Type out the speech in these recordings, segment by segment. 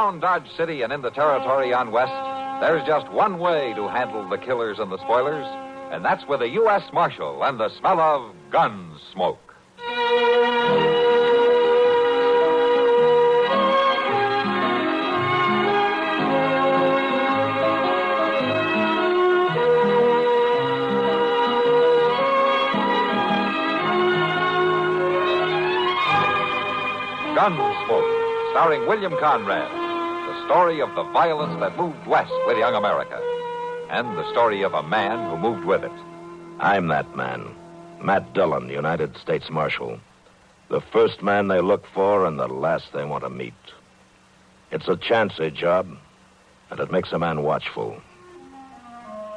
around Dodge City and in the territory on West, there's just one way to handle the killers and the spoilers, and that's with a U.S. Marshal and the smell of gun smoke. Gunsmoke, starring William Conrad. The story of the violence that moved west with young America. And the story of a man who moved with it. I'm that man. Matt Dillon, United States Marshal. The first man they look for and the last they want to meet. It's a chancy job, and it makes a man watchful.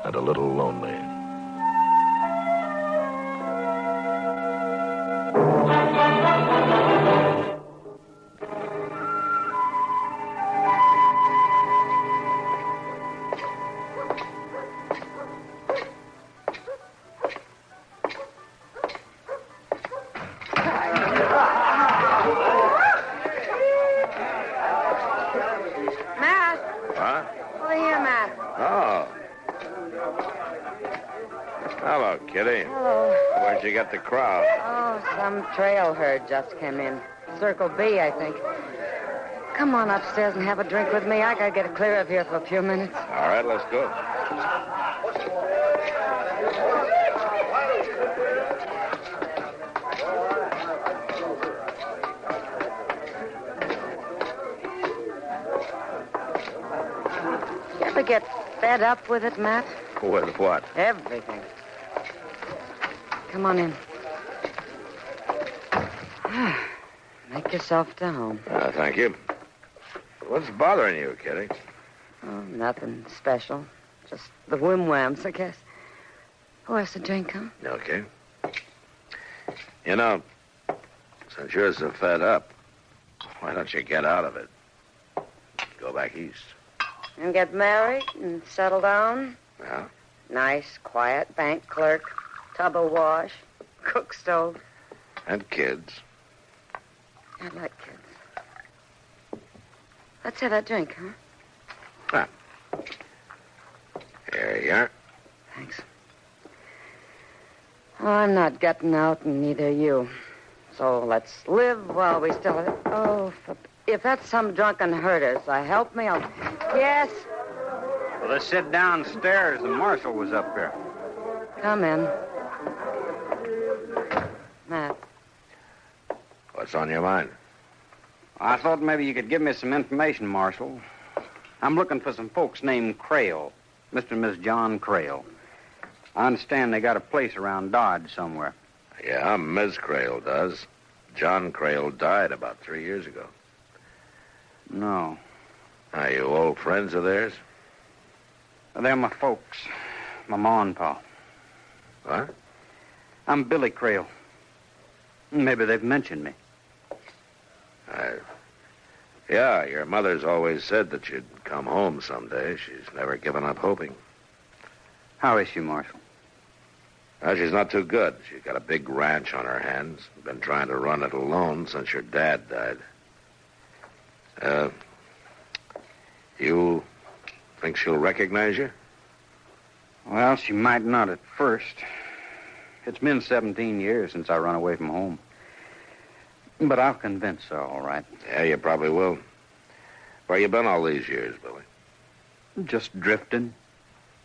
And a little lonely. Hello, Kitty. Hello. Where'd you get the crowd? Oh, some trail herd just came in. Circle B, I think. Come on upstairs and have a drink with me. I gotta get clear of here for a few minutes. All right, let's go. You ever get fed up with it, Matt? With what? Everything. Come on in. Make yourself to home. Thank you. What's bothering you, Kitty? Oh, nothing special. Just the whim-whams, I guess. Who has a drink, huh? Okay. You know, since you're so fed up, why don't you get out of it? Go back east. And get married and settle down? Yeah? Nice, quiet bank clerk, tub of wash, cook stove. And kids. I like kids. Let's have that drink, huh? Here you are. Thanks. Oh, I'm not getting out, and neither you. So let's live while we still have it. Oh, if that's some drunken herder, so help me, I'll... Yes? Well, let's sit downstairs. The marshal was up here. Come in. Matt. What's on your mind? I thought maybe you could give me some information, Marshal. I'm looking for some folks named Crail. Mr. and Miss John Crail. I understand they got a place around Dodge somewhere. Yeah, Ms. Crail does. John Crail died about 3 years ago. No. Are you old friends of theirs? They're my folks. My ma and pa. What? I'm Billy Crail. Maybe they've mentioned me. Yeah, your mother's always said that you'd come home someday. She's never given up hoping. How is she, Marshal? Well, she's not too good. She's got a big ranch on her hands. Been trying to run it alone since your dad died. You think she'll recognize you? Well, she might not at first. It's been 17 years since I run away from home. But I'll convince her, all right. Yeah, you probably will. Where you been all these years, Billy? Just drifting.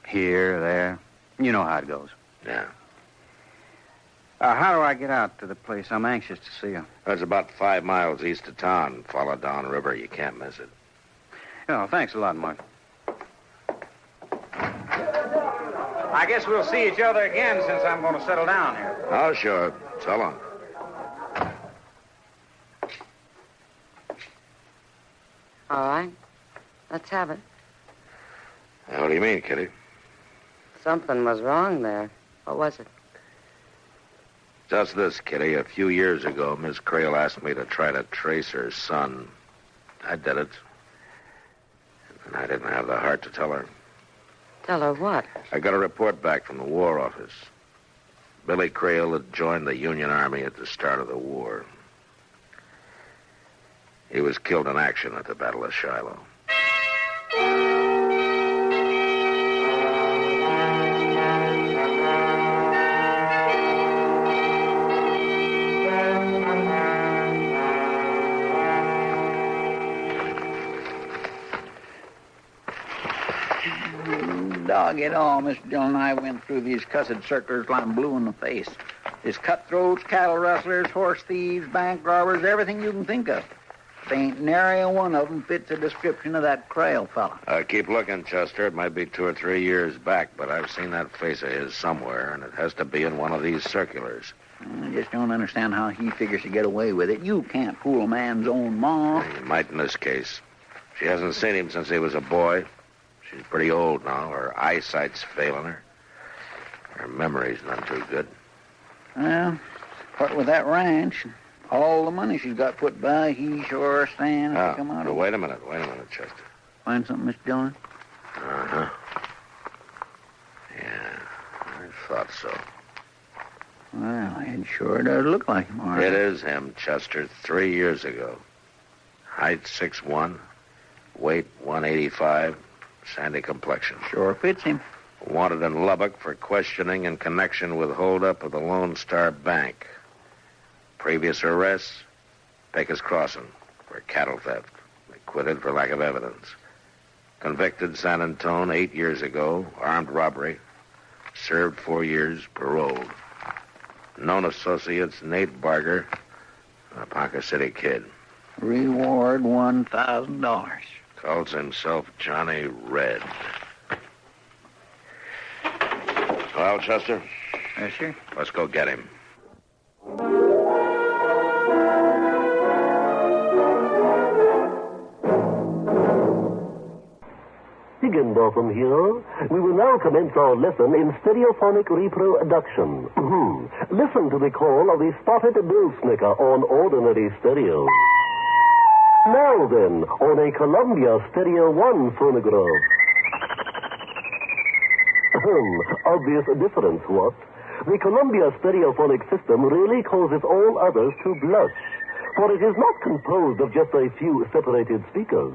Here, there. You know how it goes. Yeah. How do I get out to the place? I'm anxious to see her. It's about 5 miles east of town. Follow down river. You can't miss it. Oh, thanks a lot, Marshal. I guess we'll see each other again since I'm going to settle down here. Oh, sure. So long. All right. Let's have it. What do you mean, Kitty? Something was wrong there. What was it? Just this, Kitty. A few years ago, Miss Crail asked me to try to trace her son. I did it. And I didn't have the heart to tell her. Tell her what? I got a report back from the War Office. Billy Crail had joined the Union Army at the start of the war. He was killed in action at the Battle of Shiloh. Dog it all, Mr. Dillon. I went through these cussed circlers like I'm blue in the face. There's cutthroats, cattle rustlers, horse thieves, bank robbers, everything you can think of. There ain't nary a one of them fits a description of that Crail fella. Keep looking, Chester. It might be 2 or 3 years back, but I've seen that face of his somewhere, and it has to be in one of these circulars. I just don't understand how he figures to get away with it. You can't fool a man's own ma. You might in this case. She hasn't seen him since he was a boy. She's pretty old now. Her eyesight's failing her. Her memory's none too good. Well, what with that ranch, all the money she's got put by, he sure stands to come out of it. Wait a minute, Chester. Find something, Mr. Dillon? Uh-huh. Yeah, I thought so. Well, it sure does look like him, all right. It is him, Chester, 3 years ago. Height 6'1", weight 185, sandy complexion. Sure fits him. Wanted in Lubbock for questioning in connection with holdup of the Lone Star Bank. Previous arrests, Pecos Crossing for cattle theft. Acquitted for lack of evidence. Convicted San Antone 8 years ago, armed robbery. Served 4 years, paroled. Known associates Nate Barger and a Ponca City kid. Reward $1,000. Calls himself Johnny Red. Well, Chester? Yes, sir. Let's go get him. Higginbotham here. We will now commence our lesson in stereophonic reproduction. Listen to the call of the spotted bill snicker on ordinary stereo. Now then, on a Columbia Stereo 1 phonograph. Obvious difference, what? The Columbia stereophonic system really causes all others to blush. For it is not composed of just a few separated speakers.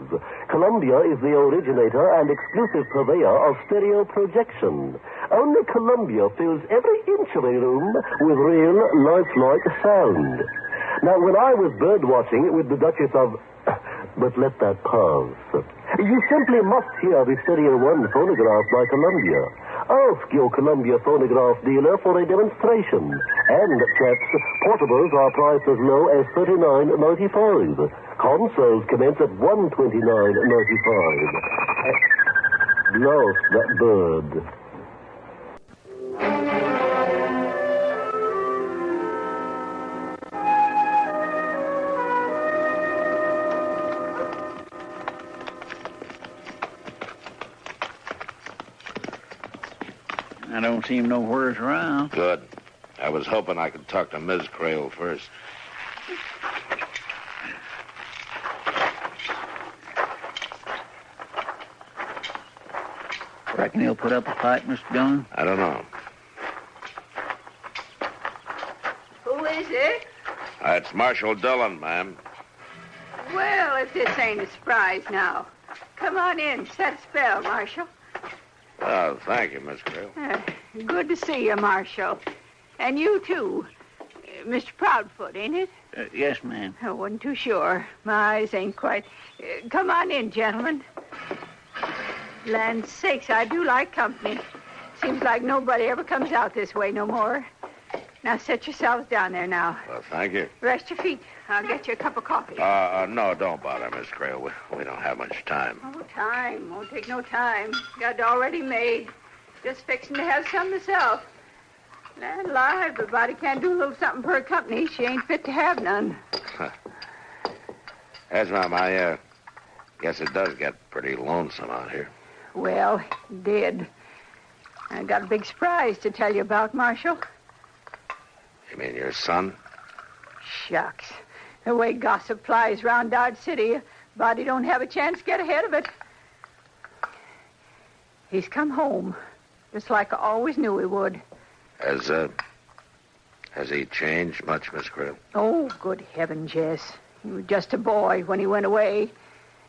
Columbia is the originator and exclusive purveyor of stereo projection. Only Columbia fills every inch of a room with real, lifelike sound. Now, when I was bird watching with the Duchess of... But let that pass. You simply must hear the Stereo 1 phonograph by Columbia. Ask your Columbia phonograph dealer for a demonstration. And, chaps, portables are priced as low as $39.95. Consoles commence at $129.95. Lost that bird. I don't see him nowheres around. Good. I was hoping I could talk to Ms. Crail first. Reckon he'll put up a fight, Mr. Dillon? I don't know. Who is it? It's Marshal Dillon, ma'am. Well, if this ain't a surprise now. Come on in. Set a spell, Marshal. Oh, thank you, Miss Crail. Good to see you, Marshal. And you, too. Mr. Proudfoot, ain't it? Yes, ma'am. I wasn't too sure. My eyes ain't quite... come on in, gentlemen. Land's sakes, I do like company. Seems like nobody ever comes out this way no more. Now, set yourselves down there now. Well, thank you. Rest your feet. I'll get you a cup of coffee. No, don't bother, Miss Crail. We don't have much time. Oh, time. Won't take no time. Got it already made. Just fixing to have some myself. Land alive, a body can't do a little something for her company. She ain't fit to have none. Yes, ma'am, I guess it does get pretty lonesome out here. Well, it did. I got a big surprise to tell you about, Marshal. You mean your son? Shucks. The way gossip flies round Dodge City, a body don't have a chance to get ahead of it. He's come home, just like I always knew he would. Has he changed much, Miss Crail? Oh, good heavens, yes. He was just a boy when he went away.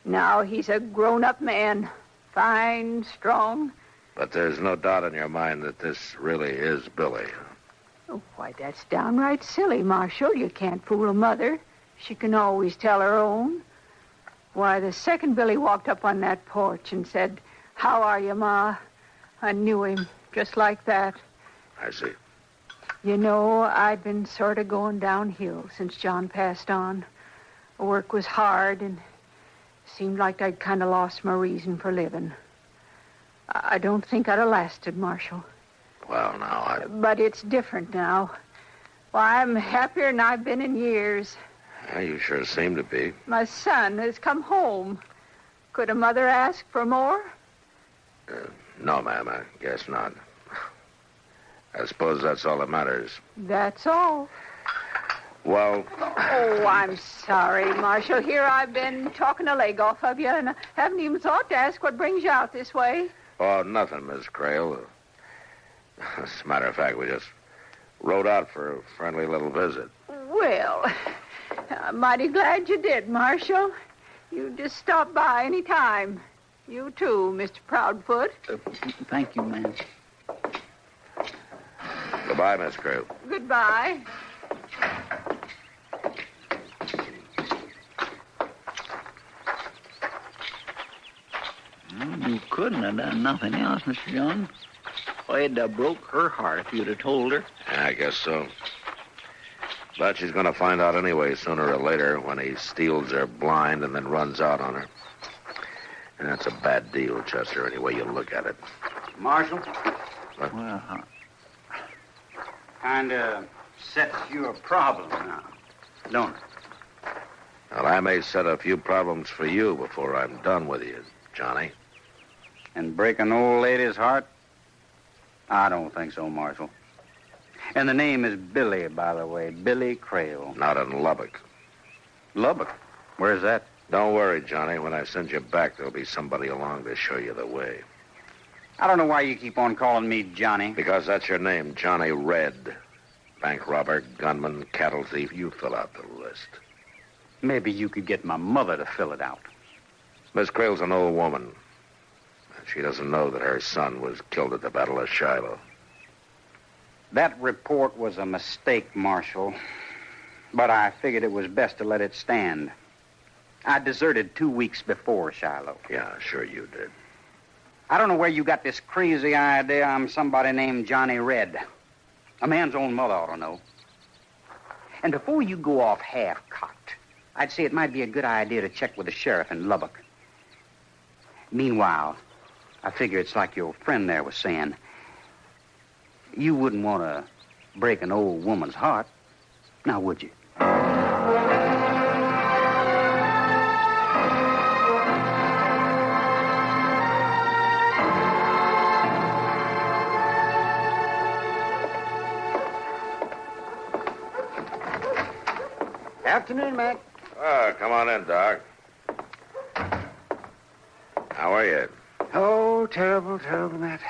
Now he's a grown-up man. Fine, strong. But there's no doubt in your mind that this really is Billy. Oh, why, that's downright silly, Marshal. You can't fool a mother. She can always tell her own. Why, the second Billy walked up on that porch and said, How are you, Ma? I knew him just like that. I see. You know, I'd been sort of going downhill since John passed on. Work was hard, and seemed like I'd kind of lost my reason for living. I don't think I'd have lasted, Marshal. Well, now, But it's different now. Why, I'm happier than I've been in years. You sure seem to be. My son has come home. Could a mother ask for more? No, ma'am, I guess not. I suppose that's all that matters. That's all. Well... Oh, I'm sorry, Marshal. Here I've been talking a leg off of you, and I haven't even thought to ask what brings you out this way. Oh, nothing, Miss Crail. As a matter of fact, we just rode out for a friendly little visit. Well, I'm mighty glad you did, Marshal. You just stop by any time. You too, Mr. Proudfoot. Thank you, ma'am. Goodbye, Miss Crail. Goodbye. Well, you couldn't have done nothing else, Mr. John. I'd have broke her heart if you'd have told her. Yeah, I guess so. But she's going to find out anyway, sooner or later, when he steals her blind and then runs out on her. And that's a bad deal, Chester, any way you look at it. Marshal? What? Well, Kind of sets you a problem now, don't it? Well, I may set a few problems for you before I'm done with you, Johnny. And break an old lady's heart? I don't think so, Marshal. And the name is Billy, by the way. Billy Crail. Not in Lubbock. Lubbock? Where's that? Don't worry, Johnny. When I send you back, there'll be somebody along to show you the way. I don't know why you keep on calling me Johnny. Because that's your name, Johnny Red. Bank robber, gunman, cattle thief. You fill out the list. Maybe you could get my mother to fill it out. Miss Crail's an old woman. She doesn't know that her son was killed at the Battle of Shiloh. That report was a mistake, Marshal. But I figured it was best to let it stand. I deserted 2 weeks before Shiloh. Yeah, sure you did. I don't know where you got this crazy idea I'm somebody named Johnny Red. A man's own mother ought to know. And before you go off half-cocked, I'd say it might be a good idea to check with the sheriff in Lubbock. Meanwhile, I figure it's like your friend there was saying. You wouldn't want to break an old woman's heart, now would you? Afternoon, Mac. Oh, come on in, Doc. How are you? Oh, terrible, Matt.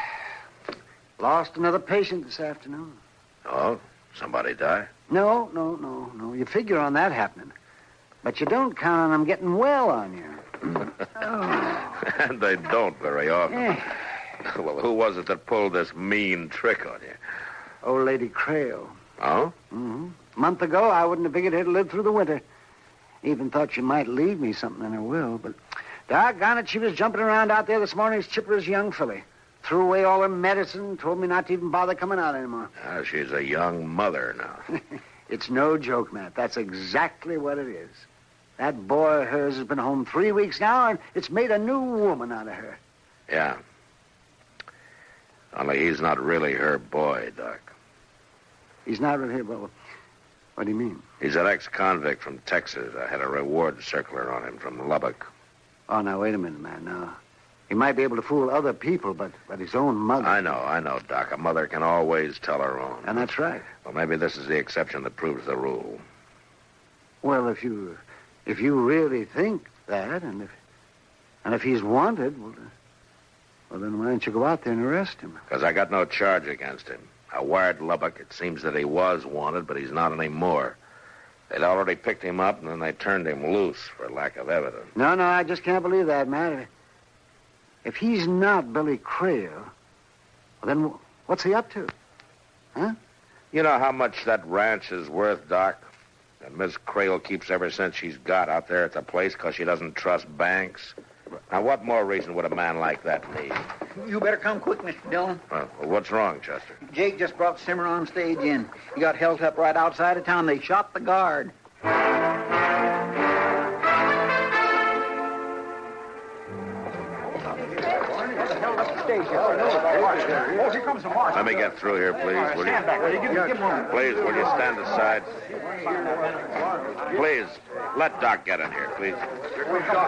Lost another patient this afternoon. Oh, somebody die? No. You figure on that happening. But you don't count on them getting well on you. And they don't very often. Yeah. Well, who was it that pulled this mean trick on you? Old Lady Crail. Oh? Mm-hmm. A month ago, I wouldn't have figured he'd live through the winter. Even thought she might leave me something in her will, but doggone it, she was jumping around out there this morning as chipper as a young filly. Threw away all her medicine, told me not to even bother coming out anymore. She's a young mother now. It's no joke, Matt. That's exactly what it is. That boy of hers has been home 3 weeks now, and it's made a new woman out of her. Yeah. Only he's not really her boy, Doc. He's not really here, but what do you mean? He's an ex-convict from Texas. I had a reward circular on him from Lubbock. Oh, now, wait a minute, man. Now, he might be able to fool other people, but his own mother... I know, Doc. A mother can always tell her own. And that's right. Well, maybe this is the exception that proves the rule. Well, if you really think that, and if he's wanted, well, then why don't you go out there and arrest him? Because I got no charge against him. I wired Lubbock. It seems that he was wanted, but he's not anymore. They'd already picked him up, and then they turned him loose for lack of evidence. No, I just can't believe that, man. If he's not Billy Crail, well, then what's he up to? Huh? You know how much that ranch is worth, Doc? And Miss Crail keeps every cent she's got out there at the place because she doesn't trust banks. Now, what more reason would a man like that need? You better come quick, Mr. Dillon. Well, what's wrong, Chester? Jake just brought Simmer on stage in. He got held up right outside of town. They shot the guard. Let me get through here, please, will you? Please, will you stand aside? Please, let Doc get in here, please.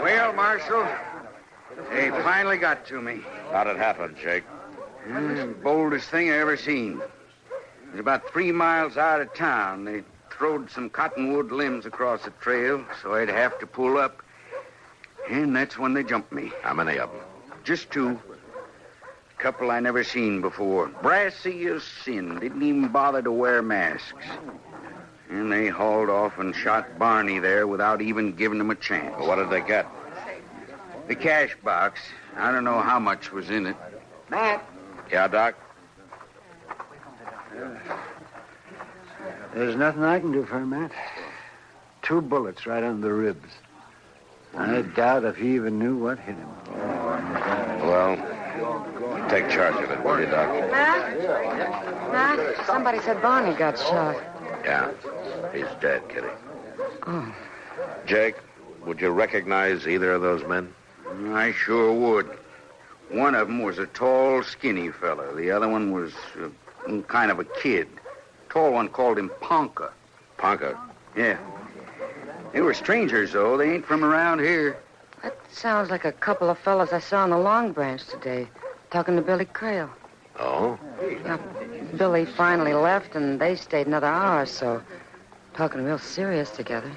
Well, Marshal, they finally got to me. How'd it happen, Jake? Boldest thing I ever seen. It was about 3 miles out of town. They throwed some cottonwood limbs across the trail, so I'd have to pull up. And that's when they jumped me. How many of them? Just 2. A couple I never seen before. Brassy as sin. Didn't even bother to wear masks. And they hauled off and shot Barney there without even giving him a chance. Well, what did they get? The cash box. I don't know how much was in it. Matt. Yeah, Doc? There's nothing I can do for him, Matt. 2 bullets right under the ribs. I doubt if he even knew what hit him. Well, take charge of it, will you, Doc? Matt, somebody said Barney got shot. Yeah, he's dead, Kitty. Oh. Jake, would you recognize either of those men? I sure would. One of them was a tall, skinny fella. The other one was kind of a kid. Tall one called him Ponca. Ponca? Yeah. They were strangers, though. They ain't from around here. That sounds like a couple of fellas I saw on the Long Branch today, talking to Billy Crail. Oh? Yeah, Billy finally left, and they stayed another hour or so, talking real serious together.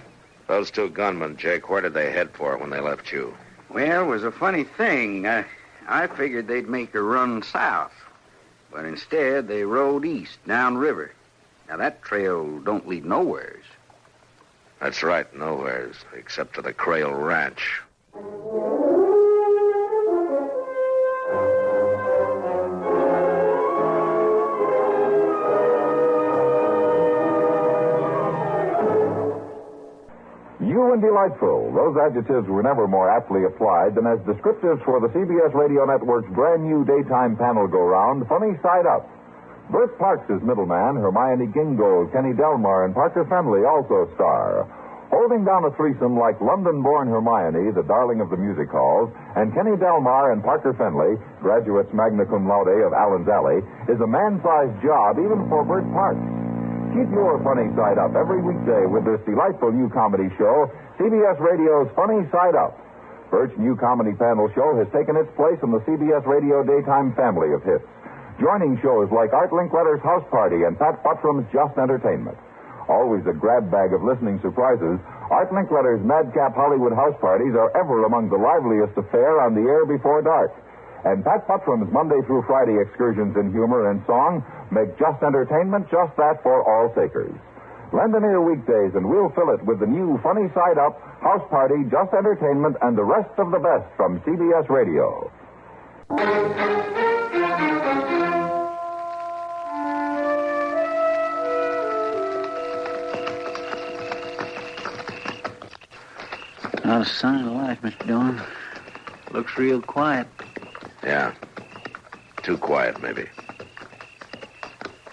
Those 2 gunmen, Jake, where did they head for when they left you? Well, it was a funny thing. I figured they'd make a run south. But instead, they rode east, downriver. Now, that trail don't lead nowheres. That's right, nowheres, except to the Crail Ranch. New and delightful. Those adjectives were never more aptly applied than as descriptives for the CBS Radio Network's brand new daytime panel go-round, Funny Side Up. Bert Parks is middleman, Hermione Gingold, Kenny Delmar, and Parker Fenley also star. Holding down a threesome like London-born Hermione, the darling of the music halls, and Kenny Delmar and Parker Fenley, graduates magna cum laude of Allen's Alley, is a man-sized job even for Bert Parks. Keep your funny side up every weekday with this delightful new comedy show, CBS Radio's Funny Side Up. Bert's new comedy panel show has taken its place in the CBS Radio daytime family of hits, joining shows like Art Linkletter's House Party and Pat Buttram's Just Entertainment. Always a grab bag of listening surprises, Art Linkletter's Madcap Hollywood House Parties are ever among the liveliest affair on the air before dark. And Pat Buttram's Monday through Friday excursions in humor and song make Just Entertainment just that for all takers. Lend an ear weekdays and we'll fill it with the new Funny Side Up, House Party, Just Entertainment, and the rest of the best from CBS Radio. Not a sign of life, Mr. Dillon. Looks real quiet. Yeah. Too quiet, maybe.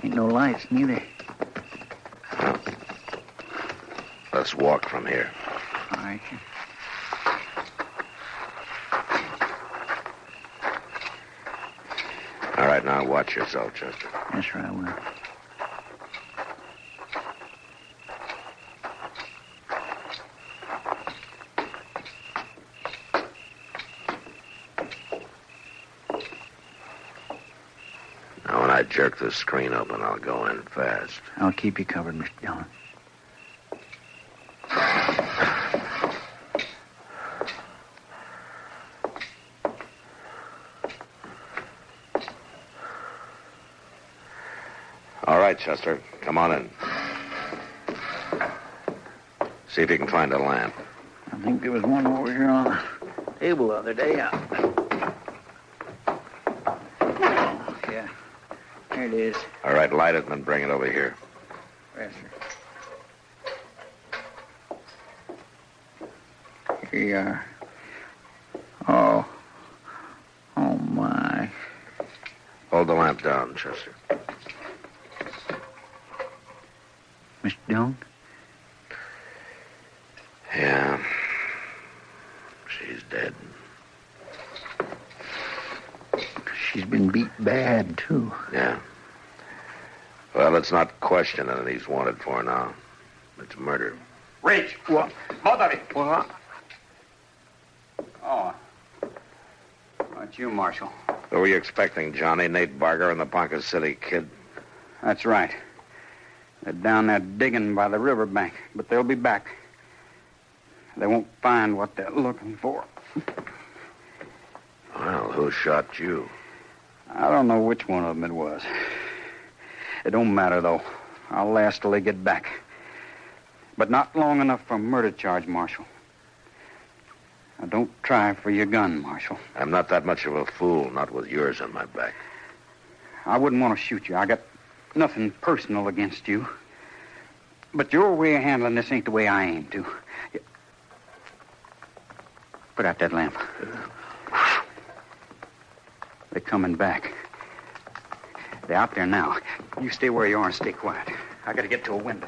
Ain't no lights, neither. Well, let's walk from here. All right. All right, now watch yourself, Chester. Yes, sir, I will. Now, when I jerk the screen open, I'll go in fast. I'll keep you covered, Mr. Dillon. All right, Chester. Come on in. See if you can find a lamp. I think there was one over here on the table the other day. Oh, yeah. There it is. All right, light it and then bring it over here. Yes, sir. Here you are. Oh, Hold the lamp down, Chester. Mr. Dillon? Yeah. She's dead. She's been beat bad, too. Yeah. Well, it's not questioning that he's wanted for now. It's murder. Rich! What? Mother! What? Oh. Not you, Marshal. Who were you expecting, Johnny? Nate Barger and the Ponca City Kid? That's right. They're down there digging by the riverbank, but they'll be back. They won't find what they're looking for. Well, who shot you? I don't know which one of them it was. It don't matter, though. I'll last till they get back. But not long enough for a murder charge, Marshal. Now, don't try for your gun, Marshal. I'm not that much of a fool, not with yours on my back. I wouldn't want to shoot you. I got nothing personal against you. But your way of handling this ain't the way I aim to. Put out that lamp. They're coming back. They're out there now. You stay where you are and stay quiet. I gotta get to a window.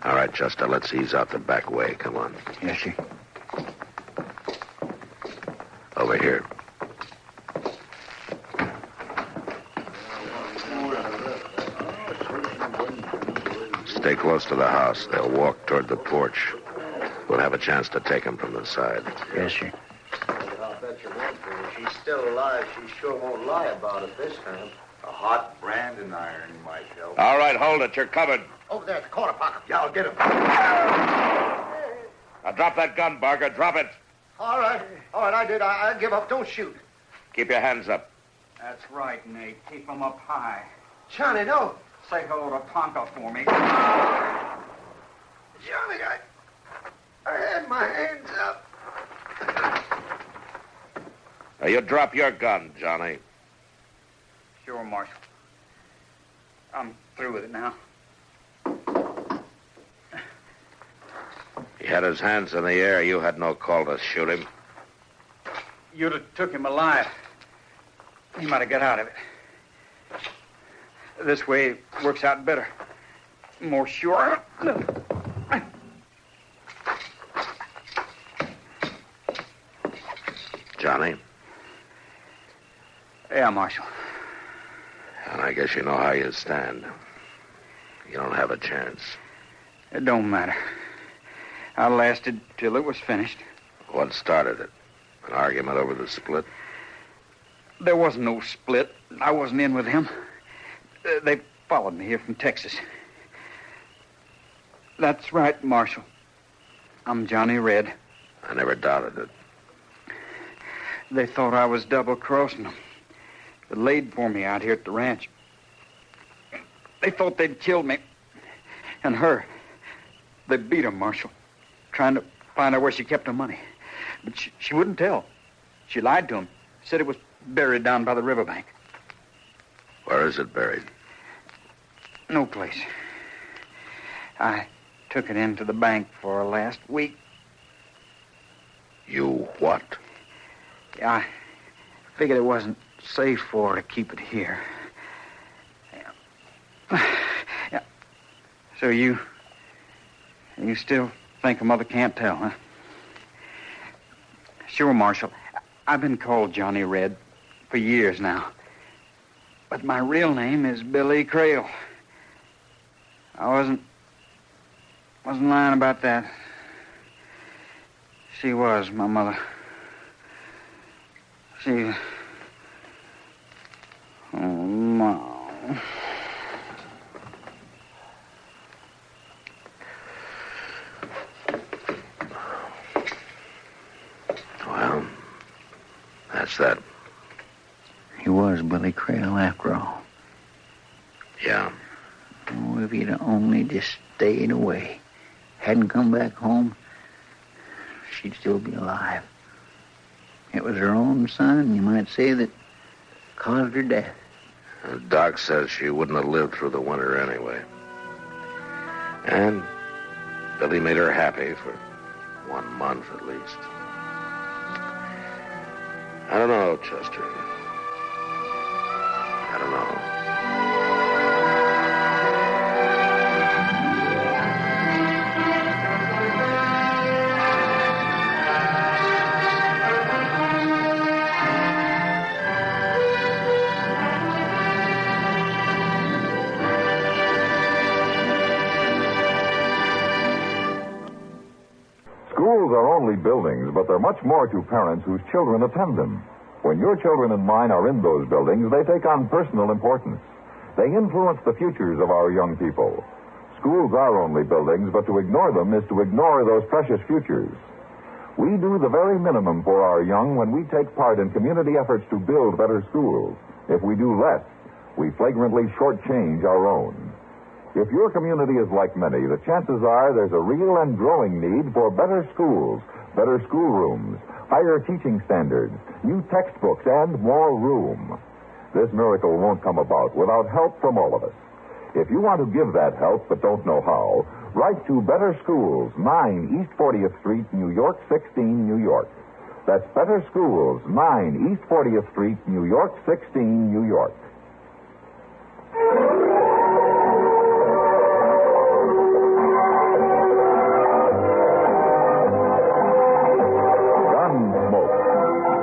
All right, Chester, let's ease out the back way. Come on. Yes, sir. Over here. Stay close to the house. They'll walk toward the porch. We'll have a chance to take him from the side. Yes, sir. I'll bet you one thing. If she's still alive, she sure won't lie about it this time. A hot branding iron might help. All right, hold it. You're covered. Over there at the corner pocket. Yeah, I'll get him. Now drop that gun, Barker. Drop it. All right, I did. I give up. Don't shoot. Keep your hands up. That's right, Nate. Keep them up high. Johnny, no. Say hello to Ponca for me. Johnny, I had my hands up. Now, you drop your gun, Johnny. Sure, Marshal. I'm through with it now. He had his hands in the air. You had no call to shoot him. You'd have took him alive. He might have got out of it. This way it works out better. More sure. Johnny? Yeah, Marshal. And I guess you know how you stand. You don't have a chance. It don't matter. I lasted till it was finished. What started it? An argument over the split? There wasn't no split. I wasn't in with him. They followed me here from Texas. That's right, Marshal. I'm Johnny Red. I never doubted it. They thought I was double-crossing them. They laid for me out here at the ranch. They thought they'd killed me. And her. They beat her, Marshal. Trying to find out where she kept her money. But she wouldn't tell. She lied to him. Said it was buried down by the riverbank. Where is it buried? No place. I took it into the bank for last week. You what? Yeah, I figured it wasn't safe for her to keep it here. Yeah. So you still think a mother can't tell, huh? Sure, Marshal. I've been called Johnny Red for years now. But my real name is Billy Crail. I wasn't lying about that. She was, my mother. She... Oh, Mom. Well, that's that. He was Billy Crail after all. Yeah. Oh, if he'd only just stayed away, hadn't come back home, she'd still be alive. It was her own son, you might say, that caused her death. Doc says she wouldn't have lived through the winter anyway. And Billy made her happy for 1 month at least. I don't know, Chester. Schools are only buildings, but they're much more to parents whose children attend them. When your children and mine are in those buildings, they take on personal importance. They influence the futures of our young people. Schools are only buildings, but to ignore them is to ignore those precious futures. We do the very minimum for our young when we take part in community efforts to build better schools. If we do less, we flagrantly shortchange our own. If your community is like many, the chances are there's a real and growing need for better schools, better schoolrooms, higher teaching standards, new textbooks, and more room. This miracle won't come about without help from all of us. If you want to give that help but don't know how, write to Better Schools, 9 East 40th Street, New York 16, New York. That's Better Schools, 9 East 40th Street, New York 16, New York.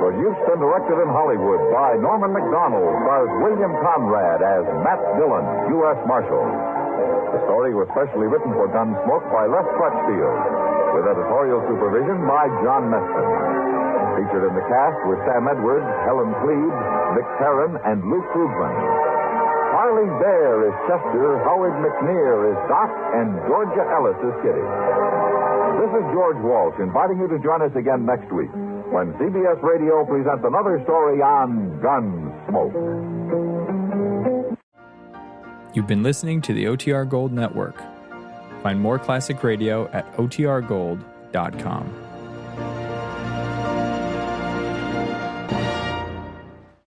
Produced and directed in Hollywood by Norman McDonald, stars William Conrad as Matt Dillon, U.S. Marshal. The story was specially written for Gunsmoke by Les Crutchfield, with editorial supervision by John Meston. Featured in the cast were Sam Edwards, Helen Cleve, Vic Perrin, and Luke Krugman. Harley Bear is Chester, Howard McNear is Doc, and Georgia Ellis is Kitty. This is George Walsh inviting you to join us again next week when CBS Radio presents another story on Gunsmoke. You've been listening to the OTR Gold Network. Find more classic radio at otrgold.com.